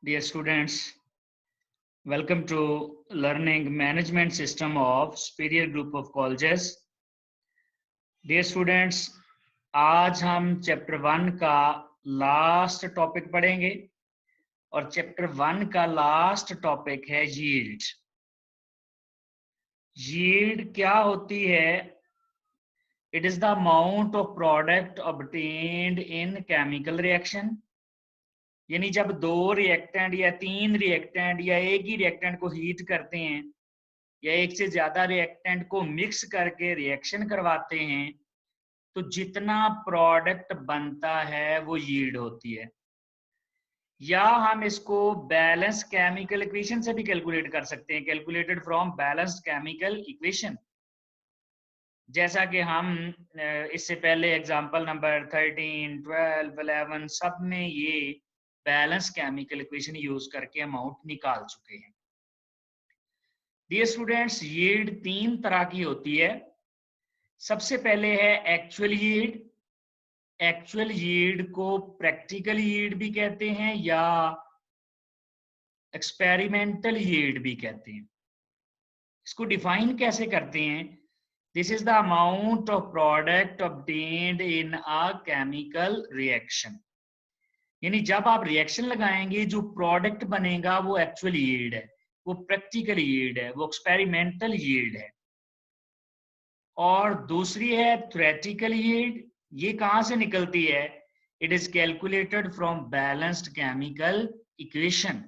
Dear students, welcome to Learning Management System of Superior Group of Colleges. Dear students, आज हम chapter 1 का last topic पढ़ेंगे और chapter 1 का लास्ट टॉपिक है यील्ड। यील्ड क्या होती है? It is the amount of product obtained in chemical reaction. यानी जब दो रिएक्टेंट या तीन रिएक्टेंट या एक ही रिएक्टेंट को हीट करते हैं या एक से ज्यादा रिएक्टेंट को मिक्स करके रिएक्शन करवाते हैं तो जितना प्रोडक्ट बनता है वो यील्ड होती है। या हम इसको बैलेंस केमिकल इक्वेशन से भी कैलकुलेट कर सकते हैं, calculated from balanced chemical equation. जैसा कि हम इससे पहले एग्जांपल नंबर 13, 12, 11 सब में ये बैलेंस केमिकल इक्वेशन यूज करके अमाउंट निकाल चुके हैं। डियर स्टूडेंट्स, यील्ड तीन तरह की होती है। सबसे पहले है एक्चुअल यील्ड। एक्चुअल यील्ड को प्रैक्टिकल यील्ड भी कहते हैं या एक्सपेरिमेंटल यील्ड भी कहते हैं। इसको डिफाइन कैसे करते हैं? This is the amount of product obtained in a chemical reaction. यानी जब आप रिएक्शन लगाएंगे जो प्रोडक्ट बनेगा वो एक्चुअल यील्ड है, वो प्रैक्टिकल यील्ड है, वो एक्सपेरिमेंटल यील्ड है। और दूसरी है थ्योरेटिकल यील्ड। ये कहां से निकलती है? It is calculated from balanced chemical equation.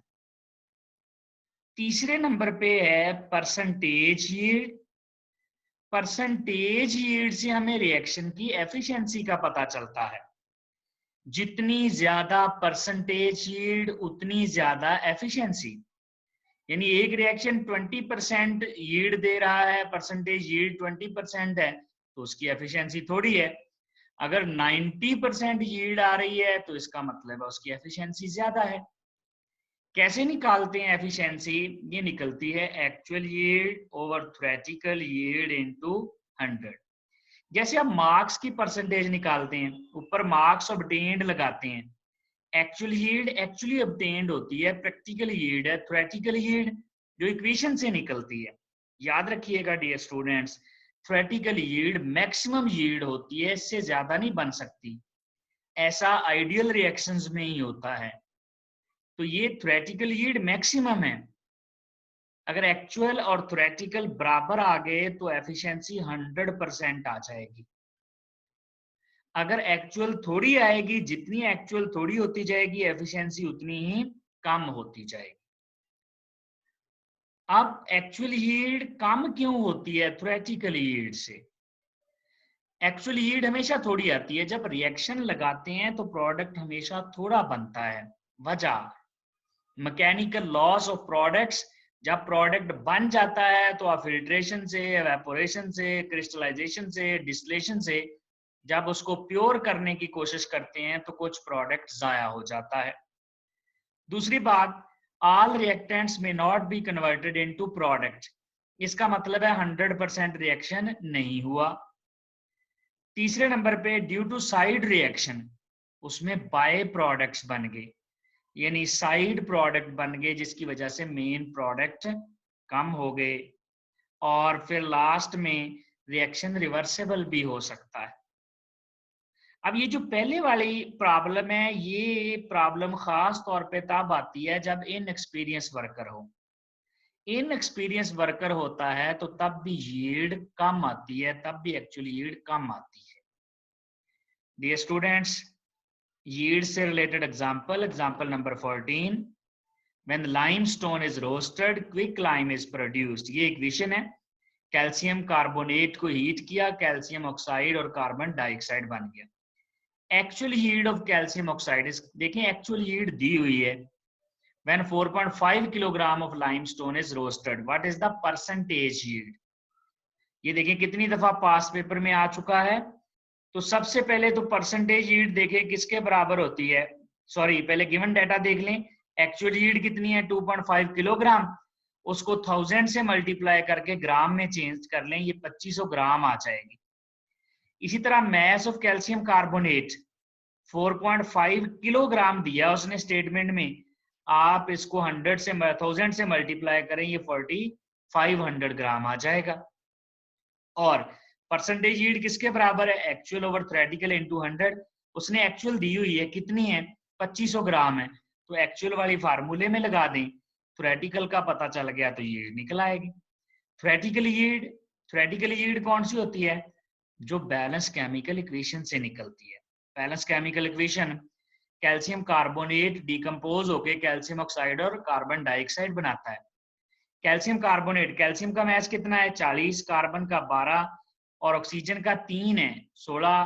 तीसरे नंबर पे है परसेंटेज यील्ड। परसेंटेज यील्ड से हमें रिएक्शन की एफिशिएंसी का पता चलता है। जितनी ज्यादा परसेंटेज यील्ड उतनी ज्यादा एफिशिएंसी। यानी एक रिएक्शन 20% यील्ड दे रहा है, परसेंटेज यील्ड 20% है तो उसकी एफिशिएंसी थोड़ी है। अगर 90% यील्ड आ रही है तो इसका मतलब है उसकी एफिशिएंसी ज्यादा है। कैसे निकालते हैं एफिशिएंसी? ये निकलती है actual yield over theoretical yield into 100। जैसे आप मार्क्स की परसेंटेज निकालते हैं, ऊपर मार्क्स ऑब्टेन्ड लगाते हैं। एक्चुअल यील्ड एक्चुअली ऑब्टेन्ड होती है, प्रैक्टिकल यील्ड है थ्योरेटिकल यील्ड जो इक्वेशन से निकलती है। याद रखिएगा dear students, theoretical yield maximum yield होती है, इससे ज्यादा नहीं बन सकती। ऐसा आइडियल रिएक्शंस में ही होता है। तो ये थ्योरेटिकल यील्ड मैक्सिमम है। अगर एक्चुअल और थ्योरेटिकल बराबर आ गए तो एफिशिएंसी 100% आ जाएगी। अगर एक्चुअल थोड़ी आएगी, जितनी एक्चुअल थोड़ी होती जाएगी एफिशिएंसी उतनी ही कम होती जाएगी। अब एक्चुअल यील्ड कम क्यों होती है थ्योरेटिकल यील्ड से? एक्चुअल यील्ड हमेशा थोड़ी आती है। जब रिएक्शन लगाते हैं तो प्रोडक्ट हमेशा थोड़ा बनता है। वजह मैकेनिकल लॉस ऑफ प्रोडक्ट्स। जब प्रोडक्ट बन जाता है तो आप फिल्ट्रेशन से, एवेपोरेशन से, क्रिस्टलाइजेशन से, डिस्टिलेशन से जब उसको प्योर करने की कोशिश करते हैं तो कुछ प्रोडक्ट जाया हो जाता है। दूसरी बात, ऑल रिएक्टेंट्स में not be converted into product. इसका मतलब है 100% रिएक्शन नहीं हुआ। तीसरे नंबर पे ड्यू टू साइड रिएक्शन, उसमें बाय प्रोडक्ट्स बन गए, यानी साइड प्रोडक्ट बन गए जिसकी वजह से मेन प्रोडक्ट कम हो गए। और फिर लास्ट में रिएक्शन रिवर्सेबल भी हो सकता है। अब ये जो पहले वाली प्रॉब्लम है, ये प्रॉब्लम खास तौर पे तब आती है जब इनएक्सपीरियंस वर्कर हो। इनएक्सपीरियंस वर्कर होता है तो तब भी यील्ड कम आती है, तब भी एक्चुअली यील्ड कम आती है। डियर स्टूडेंट्स, यील्ड से related example number 14, when limestone is roasted quick lime is produced। ये इक्वेशन है। कैल्शियम कार्बोनेट को हीट किया, कैल्शियम ऑक्साइड और कार्बन डाइऑक्साइड बन गया। Actual yield of calcium oxide देखें, एक्चुअल यील्ड दी हुई है। when 4.5 kilogram of limestone is roasted, what is the percentage yield? ये देखें कितनी दफा पास पेपर में आ चुका है। तो सबसे पहले तो परसेंटेज यील्ड देखें किसके बराबर होती है। सॉरी, पहले गिवन डाटा देख लें। एक्चुअल यील्ड कितनी है? 2.5 किलोग्राम। उसको 1000 से मल्टीप्लाई करके ग्राम में चेंज कर लें, ये 2500 ग्राम आ जाएगी। इसी तरह mass of calcium carbonate 4.5 kilogram दिया उसने स्टेटमेंट में। आप इसको 1000 से मल्टीप्लाई करें, ये 4500 ग्राम आ जाएगा। और परसेंटेज यील्ड किसके बराबर है? Actual over theoretical into 100। उसने एक्चुअल दी हुई है, कितनी है? 2500 ग्राम है, तो एक्चुअल वाली फार्मूले में लगा दें, थ्योरेटिकल का पता चल गया तो ये निकल आएगी। थ्योरेटिकल यील्ड कौन सी होती है? जो बैलेंस केमिकल इक्वेशन से निकलती है। Balance chemical equation, calcium carbonate decompose होके कैल्शियम ऑक्साइड और कार्बन डाइऑक्साइड बनाता है। कैल्शियम कार्बोनेट, कैल्शियम का मैच कितना है? 40, कार्बन का 12 और ऑक्सीजन का 3 है। 16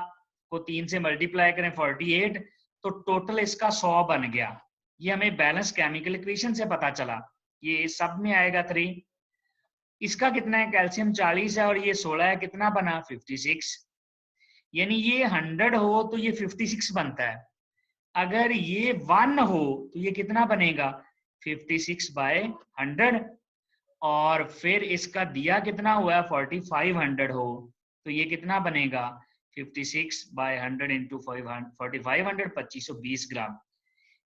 को 3 से मल्टीप्लाई करें 48, तो टोटल इसका 100 बन गया। ये हमें बैलेंस केमिकल इक्वेशन से पता चला। ये सब में आएगा 3। इसका कितना है? कैल्शियम 40 है और ये 16 है, कितना बना? 56। यानी ये 100 हो तो ये 56 बनता है। अगर ये 1 हो तो ये कितना बनेगा? 56/100। और फिर इसका दिया कितना हुआ? 4500 हो तो ये कितना बनेगा? 56/100 इंटू 4500, 2520 ग्राम।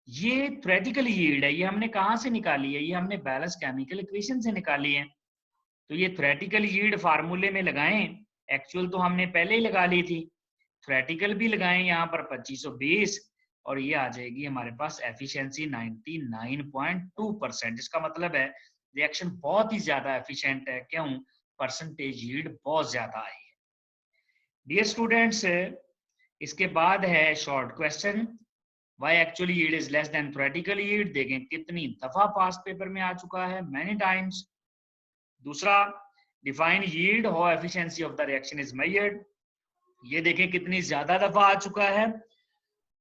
ये थ्योरेटिकल यील्ड है। ये हमने कहाँ से निकाली है? ये हमने बैलेंस केमिकल इक्वेशन से निकाली है। तो ये थ्योरेटिकल यील्ड फार्मूले में लगाएं, एक्चुअल तो हमने पहले ही लगा ली थी, थ्योरेटिकल भी लगाएं यहाँ पर 2520, और ये आ जाएगी हमारे पास एफिशिएंसी 99.2%। इसका मतलब है रिएक्शन बहुत ही ज्यादा एफिशिएंट है। क्यों? परसेंटेज यील्ड बहुत ज्यादा आई है। डियर स्टूडेंट्स, इसके बाद है short question, why actual yield is less than theoretical yield. देखें कितनी दफा पास्ट पेपर में आ चुका है, मैनी टाइम्स। दूसरा, define yield, how efficiency of the reaction is measured. ये देखें कितनी ज्यादा दफा आ चुका है।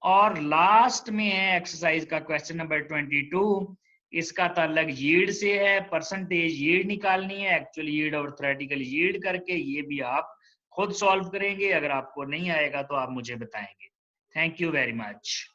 और लास्ट में है एक्सरसाइज का क्वेश्चन नंबर 22। इसका ताल्लुक यील्ड से है, परसेंटेज यील्ड निकालनी है, एक्चुअल यील्ड और थ्योरेटिकल यील्ड करके। ये भी आप खुद सॉल्व करेंगे। अगर आपको नहीं आएगा तो आप मुझे बताएंगे। Thank you very much.